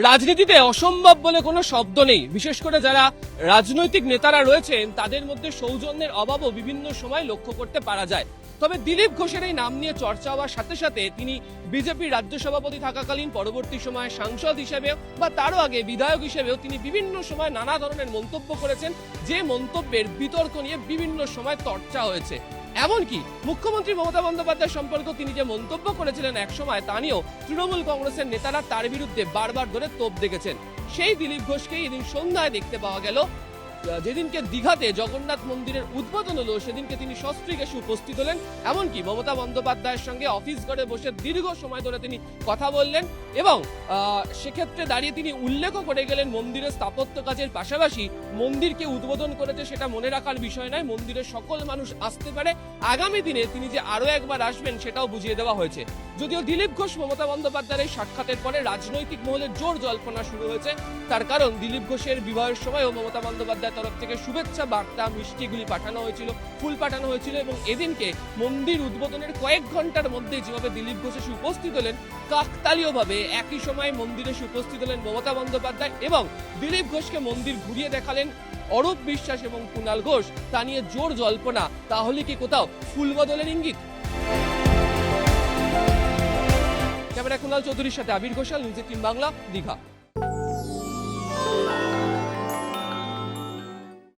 রাজনীতিতে অসম্ভব বলে কোনো শব্দ নেই। বিশেষ করে যারা রাজনৈতিক নেতারা রয়েছেন তাদের মধ্যে সৌজন্যের অভাবও বিভিন্ন সময় লক্ষ্য করতে পারা যায়। তবে দিলীপ ঘোষের এই নাম নিয়ে চর্চা হওয়ার সাথে সাথে তিনি বিজেপির রাজ্য সভাপতি থাকাকালীন পরবর্তী সময়ে সাংসদ হিসেবেও বা তারও আগে বিধায়ক হিসেবেও তিনি বিভিন্ন সময় নানা ধরনের মন্তব্য করেছেন, যে মন্তব্যের বিতর্ক নিয়ে বিভিন্ন সময় চর্চা হয়েছে। এমনকি মুখ্যমন্ত্রী মমতা বন্দ্যোপাধ্যায় সম্পর্কে তিনি যে মন্তব্য করেছিলেন একসময়, তা নিয়েও তৃণমূল কংগ্রেসের নেতারা তার বিরুদ্ধে বারবার ধরে তোপ দেখেছেন। সেই দিলীপ ঘোষকেই এদিন সন্ধ্যায় দেখতে পাওয়া গেল। যেদিনকে দীঘাতে জগন্নাথ মন্দিরের উদ্বোধন হলো সেদিনকে তিনি সস্ত্রীক এসে উপস্থিত হলেন। এমনকি মমতা বন্দ্যোপাধ্যায়ের সঙ্গে অফিস ঘরে বসে দীর্ঘ সময় ধরে তিনি কথা বললেন এবং সেক্ষেত্রে দাঁড়িয়ে তিনি উল্লেখও করে গেলেন মন্দিরের স্থাপত্য কাজের পাশাপাশি মন্দিরকে উদ্বোধন করেছে সেটা মনে রাখার বিষয় নয়, মন্দিরে সকল মানুষ আসতে পারে। আগামী দিনে তিনি যে আরো একবার আসবেন সেটাও বুঝিয়ে দেওয়া হয়েছে। যদিও দিলীপ ঘোষ মমতা বন্দ্যোপাধ্যায়ের এই সাক্ষাতের পরে রাজনৈতিক মহলে জোর জল্পনা শুরু হয়েছে। তার কারণ দিলীপ ঘোষের বিবাহের সময়ও মমতা বন্দ্যোপাধ্যায় তরফ থেকে শুভেচ্ছা বার্তা, মিষ্টিগুলি পাঠানো হয়েছিল, ফুল পাঠানো হয়েছিল এবং এদিনকে মন্দির উদ্বোধনের কয়েক ঘন্টার মধ্যে যেভাবে দিলীপ ঘোষ এসে উপস্থিত হলেন, কাকতালীয়ভাবে একই সময় মন্দিরে এসে উপস্থিত হলেন মমতা বন্দ্যোপাধ্যায় এবং দিলীপ ঘোষকে মন্দির ঘুরিয়ে দেখালেন অরূপ বিশ্বাস এবং কুণাল ঘোষ। তা নিয়ে জোর জল্পনা, তাহলে কি কোথাও ফুল বদলের ইঙ্গিত? ক্যামেরা কুণাল চৌধুরীর সাথে আবির ঘোষাল, নিউজ 18 বাংলা, দীঘা।